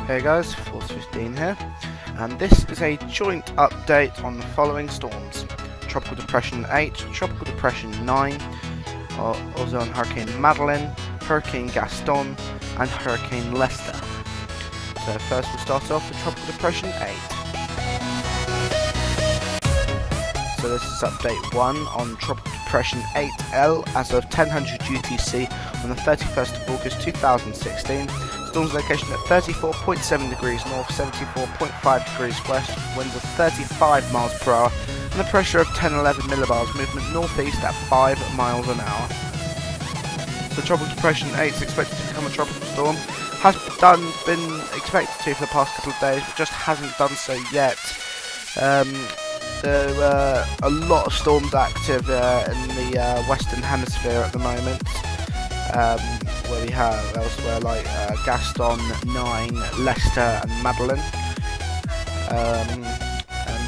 Hey guys, Force 15 here, and this is a joint update on the following storms: Tropical Depression 8, Tropical Depression 9, also on Hurricane Madeline, Hurricane Gaston, and Hurricane Lester. So first we'll start off with Tropical Depression 8. So this is update 1 on Tropical Depression 8L as of 1000 UTC on the 31st of August 2016. Storm's location at 34.7 degrees north, 74.5 degrees west, winds of 35 miles per hour, and the pressure of 10-11 millibars, movement northeast at 5 miles an hour. So Tropical Depression 8 is expected to become a tropical storm. Has been expected to for the past couple of days, but just hasn't done so yet. There are a lot of storms active in the Western Hemisphere at the moment. Where we have elsewhere like Gaston, 9, Leicester and Madeline, and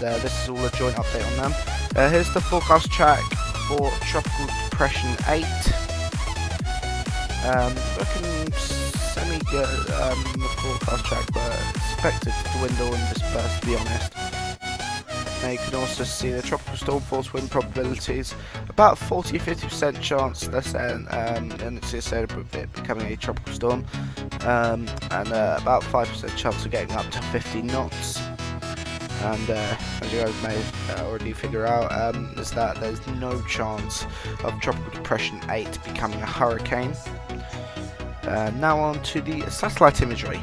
this is all a joint update on them. Here's the forecast track for Tropical Depression 8. Looking semi-good, the forecast track, but expected to dwindle and disperse, to be honest. Now you can also see the tropical storm force wind probabilities, about 40-50% chance, and it's said of it becoming a tropical storm, and about 5% chance of getting up to 50 knots. And as you guys may already figure out, is that there's no chance of Tropical Depression 8 becoming a hurricane. Now on to the satellite imagery.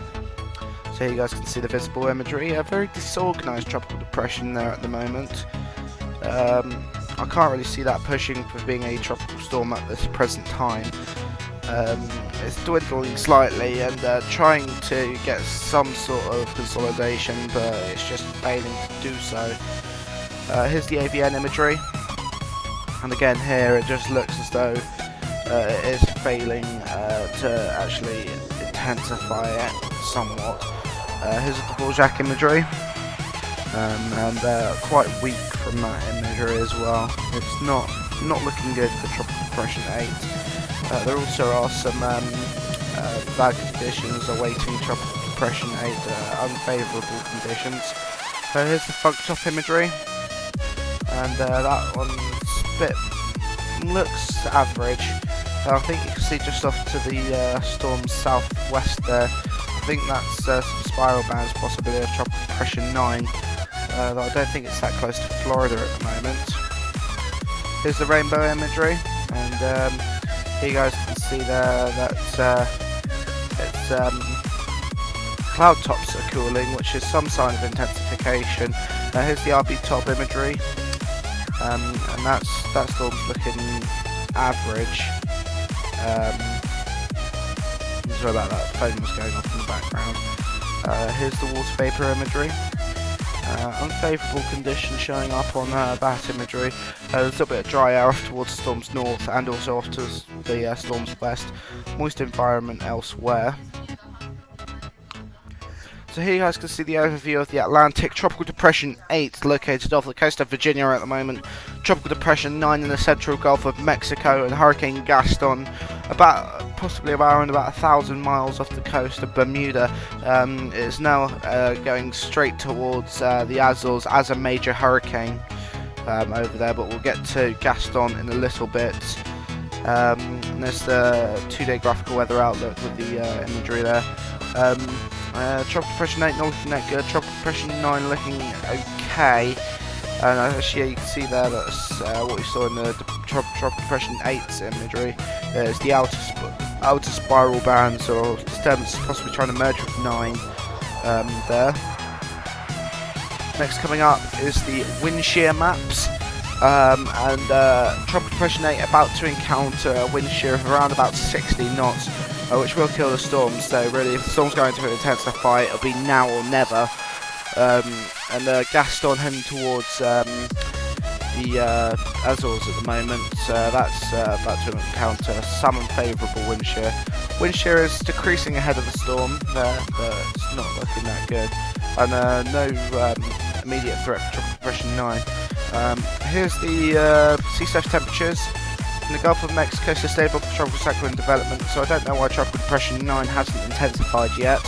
So you guys can see the visible imagery. A very disorganised tropical depression there at the moment. I can't really see that pushing for being a tropical storm at this present time. It's dwindling slightly and trying to get some sort of consolidation, but it's just failing to do so. Here's the AVN imagery, and again here it just looks as though it is failing to actually intensify it somewhat. Here's the Dvorak imagery, and quite weak from that imagery as well. It's not looking good for Tropical Depression 8. There also are some bad conditions awaiting Tropical Depression 8, unfavourable conditions. Here's the Funk Top imagery, and that one looks average. I think you can see just off to the storm's southwest there. I think that's some spiral bands, possibly of Tropical Depression 9, though I don't think it's that close to Florida at the moment. Here's the rainbow imagery, and here you guys can see there that cloud tops are cooling, which is some sign of intensification. Here's the RB top imagery, and that storm's looking average. Sorry about that, phone was going off in the background. Here's the water vapour imagery. Unfavourable conditions showing up on that imagery. There's a little bit of dry air off towards the storm's north and also off to the storm's west. Moist environment elsewhere. So here you guys can see the overview of the Atlantic. Tropical Depression 8 located off the coast of Virginia at the moment. Tropical Depression 9 in the central Gulf of Mexico, and Hurricane Gaston possibly around about 1,000 miles off the coast of Bermuda. It's now going straight towards the Azores as a major hurricane over there, but we'll get to Gaston in a little bit. And there's the 2-day graphical weather outlook with the imagery there. Tropical Depression 8 not looking that good. Tropical Depression 9 looking okay. And actually, you can see there that's what we saw in the Tropical Depression 8's imagery. There's the outer spiral bands or disturbance possibly trying to merge with 9 there. Next coming up is the wind shear maps. Tropical Depression 8 about to encounter a wind shear of around about 60 knots. Which will kill the storm, so really if the storm's going to intensify, it'll be now or never. Gaston heading towards the Azores at the moment, that's about to encounter some unfavourable wind shear. Wind shear is decreasing ahead of the storm there, but it's not looking that good. And no immediate threat for Tropical Depression 9. Here's the sea surface temperatures. In the Gulf of Mexico, so stable for tropical cyclone development, so I don't know why Tropical Depression 9 hasn't intensified yet.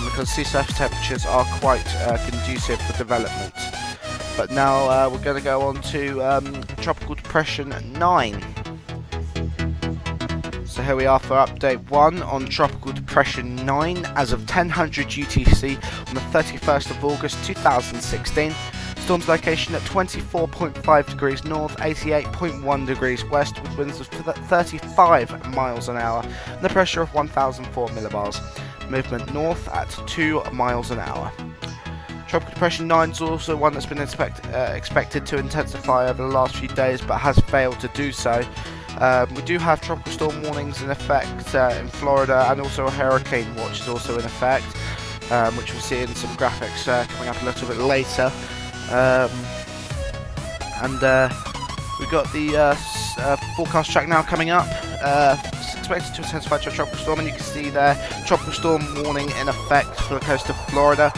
because sea surface temperatures are quite conducive for development. But now we're going to go on to Tropical Depression 9. So here we are for update 1 on Tropical Depression 9 as of 1000 UTC on the 31st of August 2016. Storm's location at 24.5 degrees north, 88.1 degrees west, with winds of 35 miles an hour and the pressure of 1004 millibars. Movement north at 2 miles an hour. Tropical Depression 9 is also one that's been expected to intensify over the last few days, but has failed to do so. We do have tropical storm warnings in effect in Florida, and also a hurricane watch is also in effect, which we'll see in some graphics coming up a little bit later. We've got the forecast track now coming up. It's expected to intensify to a tropical storm, and you can see there tropical storm warning in effect for the coast of Florida.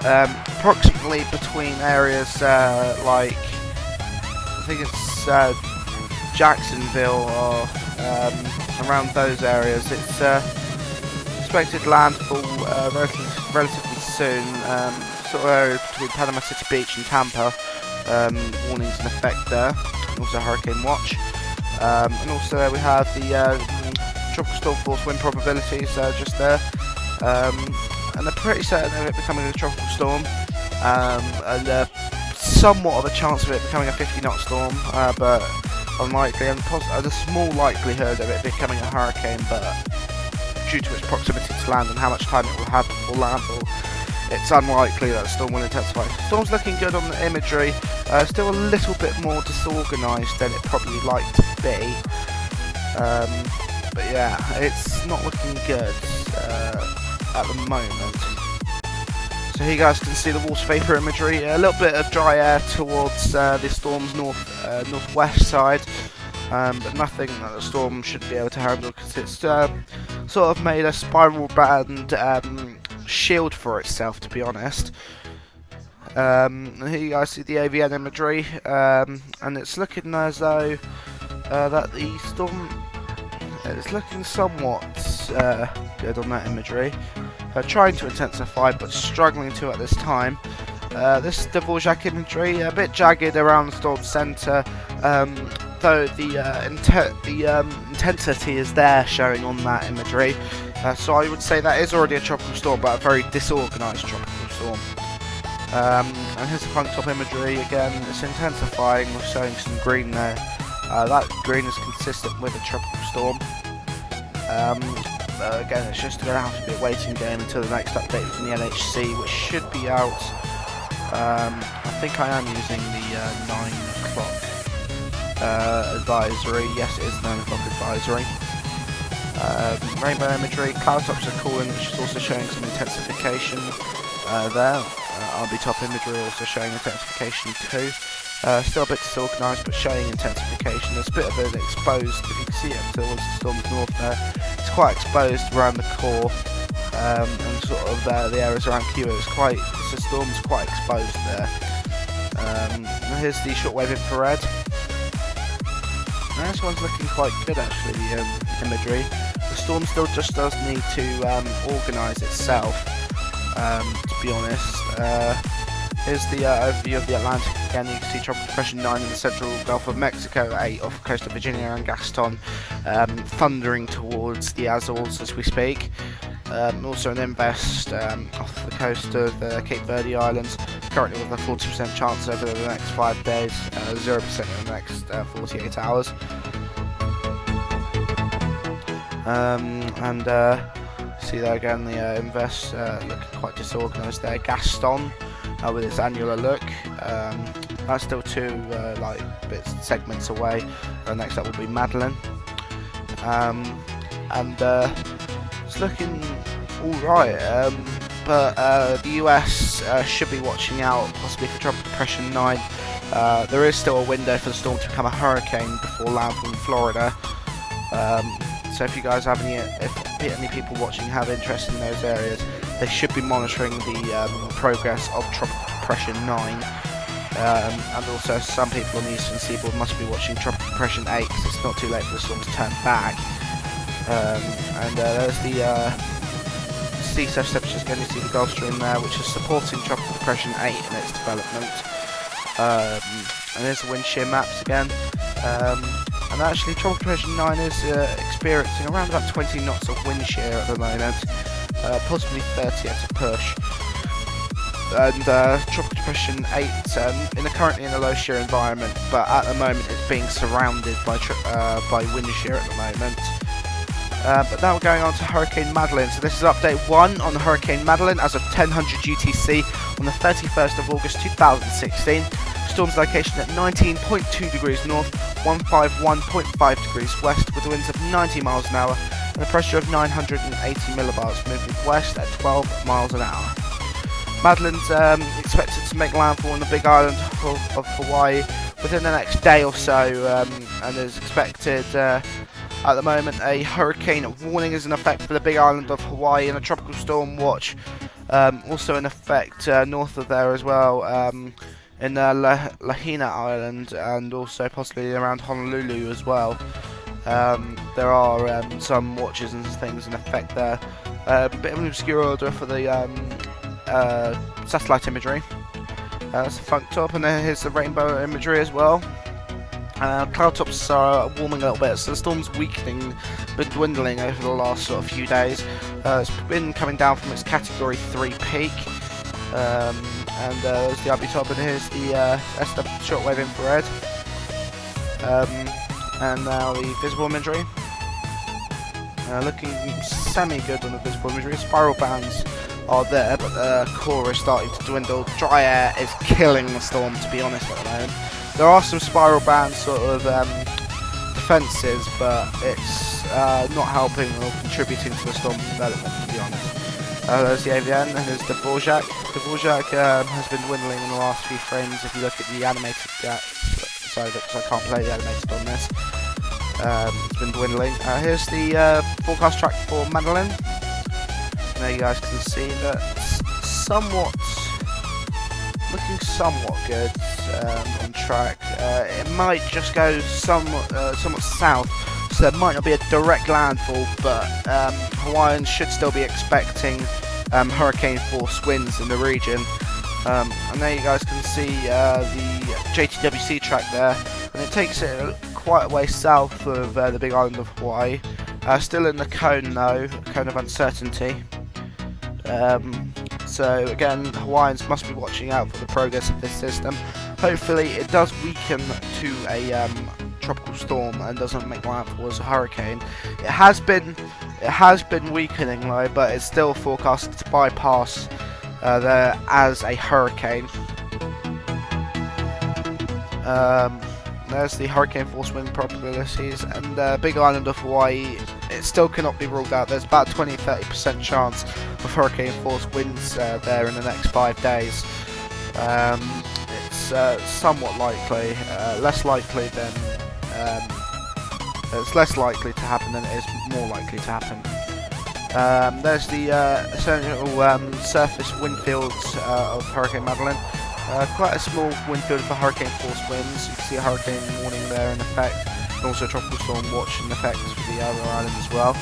Approximately between areas like, I think it's Jacksonville or around those areas. It's expected landfall relatively soon. Sort of areas between Panama City Beach and Tampa. Warnings in effect there, and also hurricane watch. And also there we have the tropical storm force wind probabilities just there. And they're pretty certain of it becoming a tropical storm, and somewhat of a chance of it becoming a 50-knot storm, but unlikely, and a small likelihood of it becoming a hurricane, but due to its proximity to land and how much time it will have before landfall, it's unlikely that the storm will intensify. The storm's looking good on the imagery, still a little bit more disorganised than it probably like to be, but yeah, it's not looking good at the moment. So here you guys can see the water vapour imagery, a little bit of dry air towards the storm's northwest side, but nothing that the storm should be able to handle, because it's sort of made a spiral band shield for itself, to be honest. Here you guys see the AVN imagery, and it's looking as though that the storm is looking somewhat good on that imagery. Trying to intensify, but struggling to at this time. This Dvorak imagery, a bit jagged around the storm centre, though the intensity is there showing on that imagery. So I would say that is already a tropical storm, but a very disorganised tropical storm. And here's the front top imagery again. It's intensifying. We're showing some green there. That green is consistent with a tropical storm. Again, it's just going to have to be a waiting game until the next update from the NHC, which should be out. I think I am using the 9 o'clock advisory. Yes, it is 9 o'clock advisory. Rainbow imagery, cloud tops are cooling, which is also showing some intensification there. RB top imagery also showing intensification too. Still a bit disorganised, but showing intensification. There's a bit of an exposed, if you can see it towards the storm's north there, it's quite exposed around the core, and sort of the areas around Cuba. The storm's quite exposed there. Here's the shortwave infrared. Now this one's looking quite good actually, the imagery. The storm still just does need to organise itself, to be honest. Here's the overview of the Atlantic again. You can see Tropical Depression 9 in the central Gulf of Mexico, 8 off the coast of Virginia and Gaston, thundering towards the Azores as we speak. Also an invest off the coast of the Cape Verde Islands, currently with a 40% chance over the next 5 days, 0% in the next 48 hours. See there again the invest looking quite disorganised there. Gaston with its annular look, that's still two segments away. Next up will be Madeline, it's looking alright, but the US should be watching out possibly for Tropical Depression 9. There is still a window for the storm to become a hurricane before landfall in Florida. So if you guys have any people watching have interest in those areas, they should be monitoring the progress of Tropical Depression 9. And also some people on the eastern seaboard must be watching Tropical Depression 8 because it's not too late for the storm to turn back. There's the sea surface temperatures. Again, you see the Gulf Stream there, which is supporting Tropical Depression 8 in its development. And there's the wind shear maps again. And actually, Tropical Depression 9 is experiencing around about 20 knots of wind shear at the moment, possibly 30 at a push. And Tropical Depression 8 currently in a low shear environment, but at the moment it's being surrounded by wind shear at the moment. But now we're going on to Hurricane Madeline. So this is update 1 on Hurricane Madeline as of 1000 UTC on the 31st of August 2016. Storm's location at 19.2 degrees north, 151.5 degrees west, with winds of 90 miles an hour and a pressure of 980 millibars, moving west at 12 miles an hour. Madeline's expected to make landfall on the Big Island of Hawaii within the next day or so, and is expected, at the moment, a hurricane warning is in effect for the Big Island of Hawaii and a tropical storm watch also in effect north of there as well, in Lahaina Island, and also possibly around Honolulu as well. There are some watches and things in effect there. A bit of an obscure order for the satellite imagery. That's the funk top, and then here's the rainbow imagery as well. Cloud tops are warming a little bit, so the storm's weakening, been dwindling over the last sort of few days. It's been coming down from its Category 3 peak. And there's the UB top, and here's the SW shortwave infrared. And now the visible imagery. Looking semi-good on the visible imagery. Spiral bands are there, but the core is starting to dwindle. Dry air is killing the storm, to be honest, at the moment. There are some spiral band sort of defences, but it's not helping or contributing to the storm development, to be honest. There's the AVN, and there's the Dvorak. The Dvorak has been dwindling in the last few frames if you look at the animated side of it, because I can't play the animated on this. It's been dwindling. Here's the forecast track for Madeline. There you guys can see that looking somewhat good on track. It might just go somewhat south, so there might not be a direct landfall, but Hawaiians should still be expecting hurricane force winds in the region. And there you guys can see the JTWC track there, and it takes it quite a way south of the Big Island of Hawaii. Still in the cone though, cone of uncertainty. So again, Hawaiians must be watching out for the progress of this system. Hopefully it does weaken to a tropical storm and doesn't make landfall as a hurricane. It has been weakening though, but it's still forecasted to bypass there as a hurricane. There's the hurricane force wind probabilities, and Big Island of Hawaii, it still cannot be ruled out. There's about 20-30% chance of hurricane force winds there in the next 5 days. It's somewhat likely, less likely than it's less likely to happen than it is more likely to happen. There's the essential surface wind fields of Hurricane Madeline. Quite a small wind field for hurricane force winds. You can see a hurricane warning there in effect, and also a tropical storm watch in effect for the other island as well.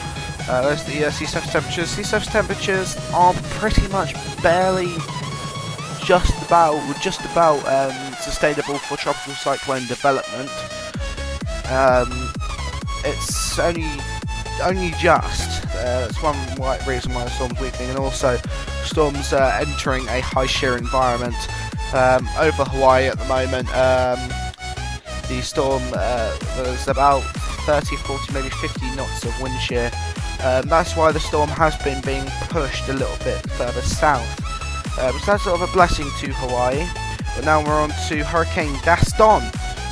There's the sea surface temperatures. Sea surface temperatures are pretty much barely just about sustainable for tropical cyclone development. It's only just. That's one reason why the storm's weakening, and also storms entering a high shear environment over Hawaii at the moment. The storm, there's about 30, 40, maybe 50 knots of wind shear. That's why the storm has been being pushed a little bit further south. So that's sort of a blessing to Hawaii. But now we're on to Hurricane Gaston.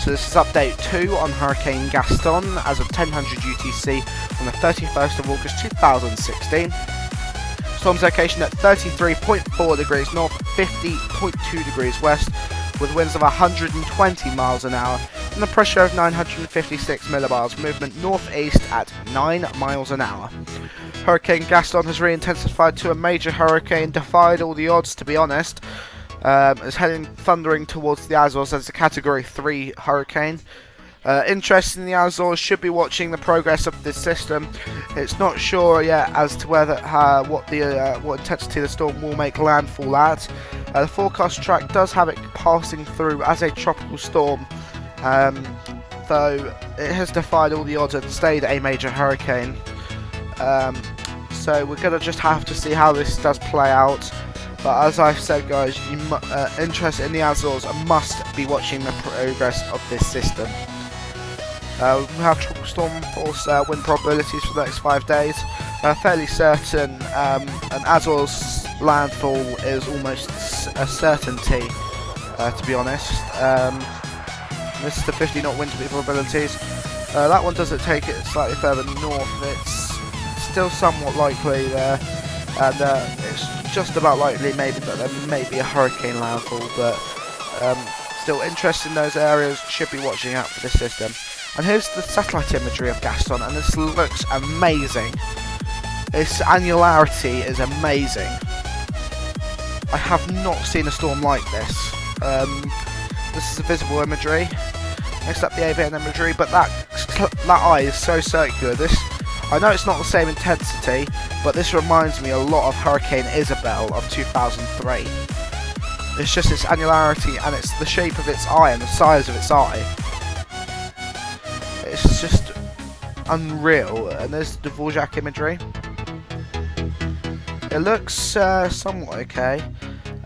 So this is update 2 on Hurricane Gaston as of 1000 UTC on the 31st of August 2016. Storm's location at 33.4 degrees north, 50.2 degrees west, with winds of 120 miles an hour and a pressure of 956 millibars, movement northeast at 9 miles an hour. Hurricane Gaston has re-intensified to a major hurricane, defied all the odds, to be honest. It's heading thundering towards the Azores as a Category 3 hurricane. Interested in the Azores should be watching the progress of this system. It's not sure yet as to whether what intensity the storm will make landfall at. The forecast track does have it passing through as a tropical storm, though it has defied all the odds and stayed a major hurricane. So we're going to just have to see how this does play out. But as I've said, guys, interested in the Azores must be watching the progress of this system. We have tropical storm force wind probabilities for the next 5 days. Fairly certain an Azores landfall is almost a certainty, to be honest. This is the 50 knot wind speed probabilities. That one doesn't take it slightly further north. It's still somewhat likely there, and it's just about likely maybe that there may be a hurricane landfall, but still interested in those areas, should be watching out for this system. And here's the satellite imagery of Gaston, and this looks amazing. Its annularity is amazing. I have not seen a storm like this. This is the visible imagery. Next up the avian imagery, but that eye is so circular. I know it's not the same intensity, but this reminds me a lot of Hurricane Isabel of 2003. It's just its annularity and it's the shape of its eye and the size of its eye. It's just unreal. And there's the Dvorak imagery. It looks somewhat okay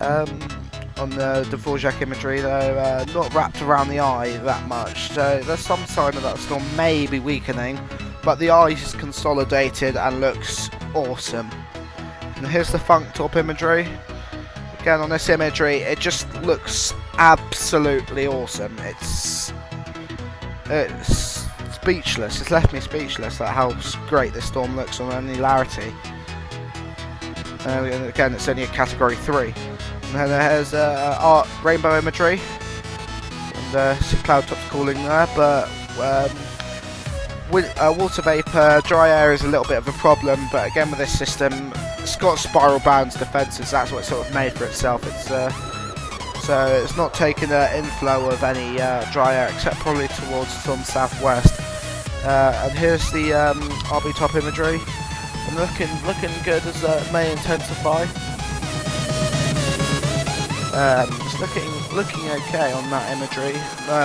on the Dvorak imagery, though not wrapped around the eye that much. So there's some sign of that storm may be weakening, but the eye is consolidated and looks awesome. And here's the Funk Top imagery. Again, on this imagery, it just looks absolutely awesome. It's speechless. It's left me speechless at how great this storm looks on annularity. And again, it's only a category 3. And then there's art rainbow imagery, and sea cloud tops cooling there, but water vapour, dry air is a little bit of a problem. But again, with this system, it's got spiral bands defences. That's what it's sort of made for itself. It's so it's not taking an inflow of any dry air, except probably towards some southwest. And here's the RB top imagery, and looking good as it may intensify. It's looking okay on that imagery.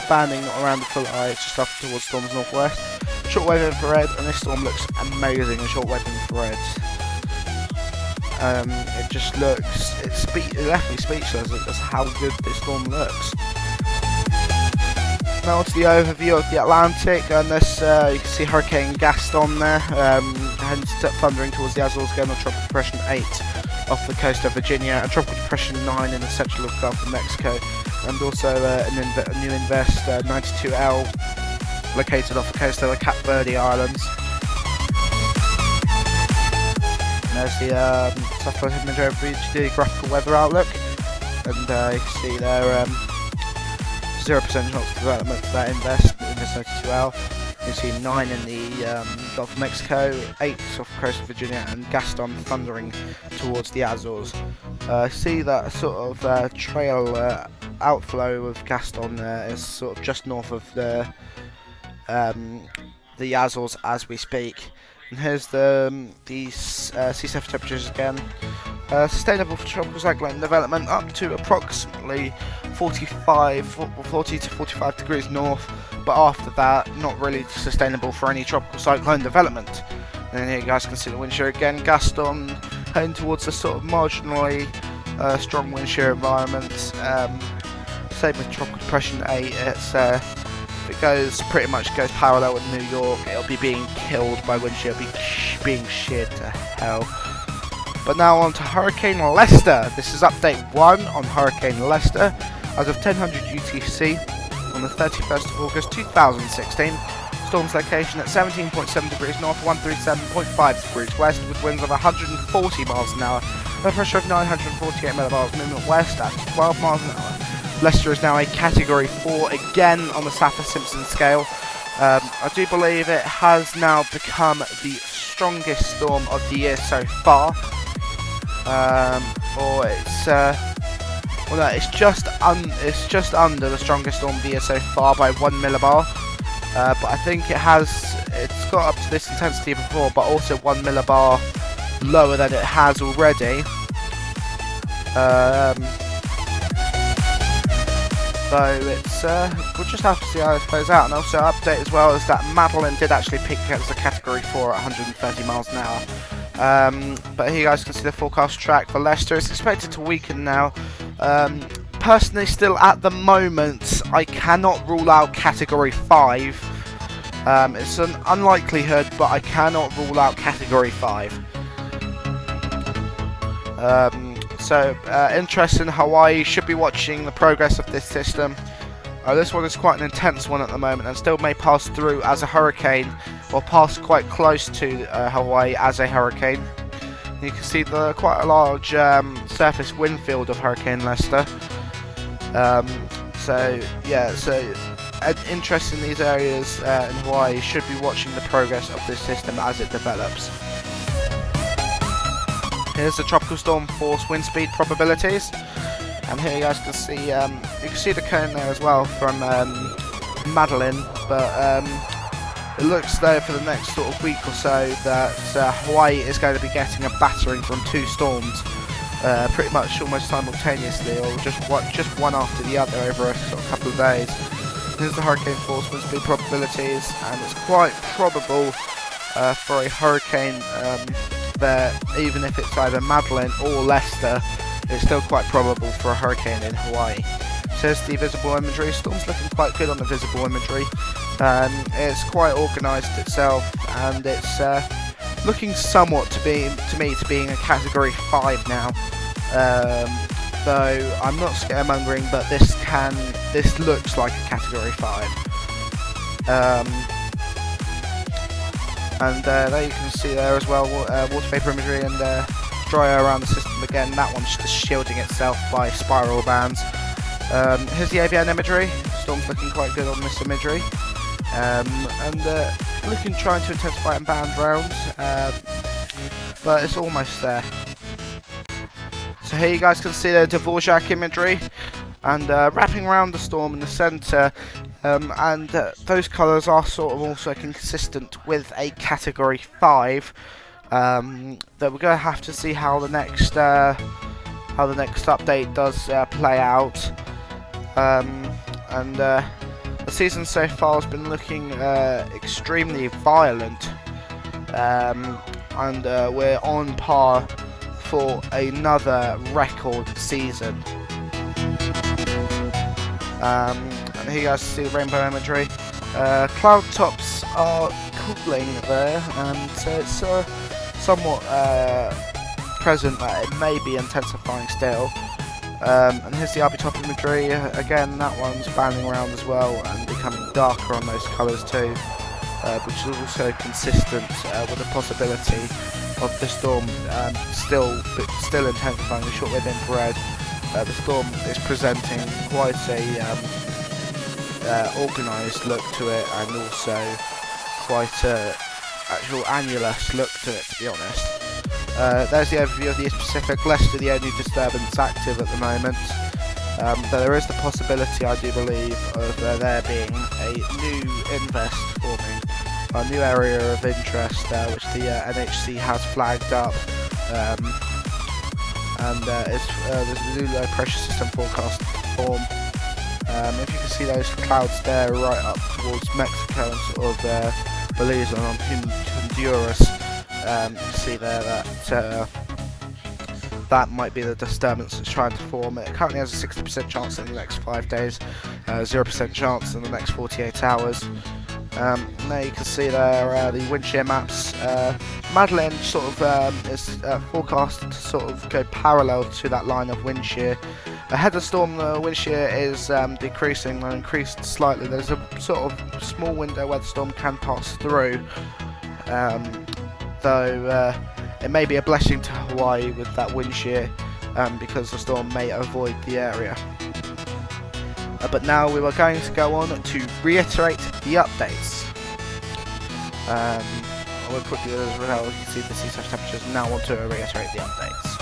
Banding not around the full eye, it's just up towards storms northwest. Shortwave infrared, and this storm looks amazing in shortwave infrared. It just looks, it left me speechless at just how good this storm looks. Now to the overview of the Atlantic, and this you can see Hurricane Gaston there, hence thundering towards the Azores, going on Tropical Depression 8 off the coast of Virginia, and Tropical Depression 9 in the central Gulf of Mexico, and also a new invest 92L located off the coast of the Cape Verde Islands. And there's the satellite imagery of the geographical weather outlook, and you can see there 0% chance of development for that invest 92L. You can see 9 in the Gulf of Mexico, 8 off the coast of Virginia, and Gaston thundering towards the Azores. See that sort of trail outflow of Gaston is sort of just north of the Azores as we speak. And here's the sea surface temperatures again. Sustainable for tropical cyclone development up to approximately 40 to 45 degrees north, but after that not really sustainable for any tropical cyclone development. And here you guys can see the wind shear again. Gaston heading towards a sort of marginally strong wind shear environment. Same with Tropical Depression 8. It's it pretty much goes parallel with New York. It'll be being killed by wind shear, being sheared to hell. But now on to Hurricane Lester. This is update 1 on Hurricane Lester as of 1000 UTC on the 31st of August 2016. Storm's location at 17.7 degrees north, 137.5 degrees west, with winds of 140 miles an hour, a pressure of 948 millibars, movement west at 12 miles an hour. Lester is now a category 4 again on the Saffir-Simpson scale. I do believe it has now become the strongest storm of the year so far. Or it's well, no, it's just under the strongest storm of the year so far by 1 millibar. but I think it's got up to this intensity before, but also 1 millibar lower than it has already. So it's we'll just have to see how this plays out. And also update as well is that Madeline did actually peak as a category 4 at 130 miles an hour. But here you guys can see the forecast track for Leicester. It's expected to weaken now. Personally, still at the moment, I cannot rule out category 5. It's an unlikelihood, but I cannot rule out category 5. So interest in Hawaii, should be watching the progress of this system. This one is quite an intense one at the moment and still may pass through as a hurricane or pass quite close to Hawaii as a hurricane. You can see quite a large surface wind field of Hurricane Leicester. So interest in these areas in Hawaii, should be watching the progress of this system as it develops. Here's the tropical storm force wind speed probabilities, and here you guys can see the cone there as well from Madeline, but it looks though for the next sort of week or so that Hawaii is going to be getting a battering from 2 storms, pretty much almost simultaneously, or just one after the other over a sort of couple of days. Here's the hurricane force wind speed probabilities, and it's quite probable for a hurricane there, even if it's either Madeline or Leicester, it's still quite probable for a hurricane in Hawaii. So here's the visible imagery. Storm's looking quite good on the visible imagery. It's quite organised itself, and it's looking somewhat to being a category 5 now. Though I'm not scaremongering, but this looks like a category 5. And there you can see there as well water vapour imagery and dry air around the system again. That one's just shielding itself by spiral bands. Here's the ABN imagery. Storm's looking quite good on this imagery. Trying to intensify and band round, but it's almost there. So here you guys can see the Dvorak imagery, and wrapping around the storm in the centre, and those colours are sort of also consistent with a category 5. That we're going to have to see how the next update does play out. The season so far has been looking extremely violent, and we're on par for another record season. And here you guys see the rainbow imagery. Cloud tops are cooling there, and so it's somewhat present that it may be intensifying still. And here's the RB top imagery. Again, that one's banding around as well and becoming darker on those colours too, which is also consistent with the possibility of the storm still intensifying. The shortwave infrared, the storm is presenting quite a organised look to it, and also quite a actual annulus look to it, to be honest. There's the overview of the East Pacific. Leicester the only disturbance active at the moment. But there is the possibility, I do believe, of there being a new invest forming, a new area of interest, which the NHC has flagged up. There's a new low pressure system forecast form. If you can see those clouds there right up towards Mexico and sort of Belize and on Honduras, you see there that that might be the disturbance that's trying to form. It currently has a 60% chance in the next 5 days, 0% chance in the next 48 hours. There you can see there the wind shear maps. Madeline sort of is forecast to sort of go parallel to that line of wind shear. Ahead of the storm, the wind shear is decreasing and increased slightly. There's a sort of small window where the storm can pass through, though it may be a blessing to Hawaii with that wind shear, because the storm may avoid the area. But now we are going to go on to reiterate the updates. We'll quickly as well, you can see the sea surface temperatures. Now on to reiterate the updates.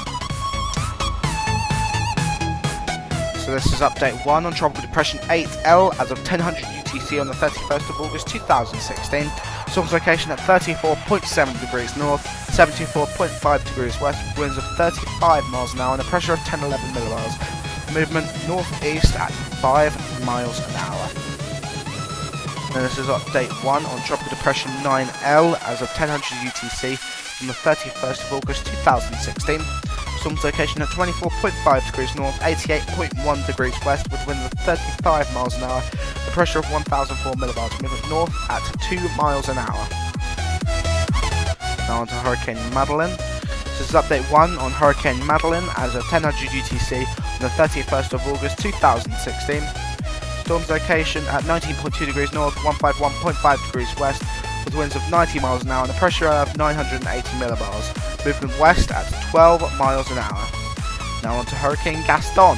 So So this is update 1 on Tropical Depression 8L as of 1000 UTC on the 31st of August 2016. Storm's location at 34.7 degrees north, 74.5 degrees west, with winds of 35 miles an hour and a pressure of 10-11 millibars. Movement northeast at 5 miles an hour. And this is update 1 on Tropical Depression 9L as of 1000 UTC on the 31st of August 2016. Storm's location at 24.5 degrees north, 88.1 degrees west, with winds of 35 miles an hour, the pressure of 1004 millibars, movement north at 2 miles an hour. Now on to Hurricane Madeline. This is update 1 on Hurricane Madeline as of 1000 UTC on the 31st of August 2016. Storm's location at 19.2 degrees north, 151.5 degrees west, with winds of 90 miles an hour and a pressure of 980 millibars. Movement west at 12 miles an hour. Now on to Hurricane Gaston.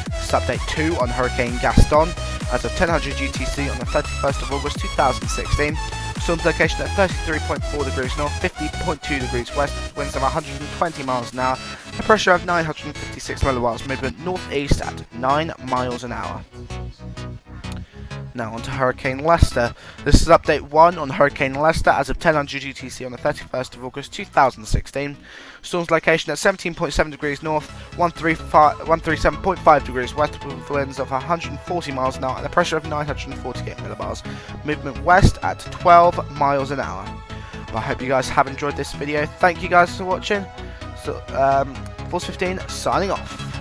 This is update 2 on Hurricane Gaston as of 1000 UTC on the 31st of August 2016. Storm's location at 33.4 degrees north, 50.2 degrees west, with winds of 120 miles an hour, a pressure of 956 millibars. Movement northeast at 9 miles an hour. Now on to Hurricane Lester. This is update 1 on Hurricane Lester as of 1000 UTC on the 31st of August 2016. Storm's location at 17.7 degrees north, 137.5 degrees west, with winds of 140 miles an hour and a pressure of 948 millibars. Movement west at 12 miles an hour. Well, I hope you guys have enjoyed this video. Thank you guys for watching. So, Force 15 signing off.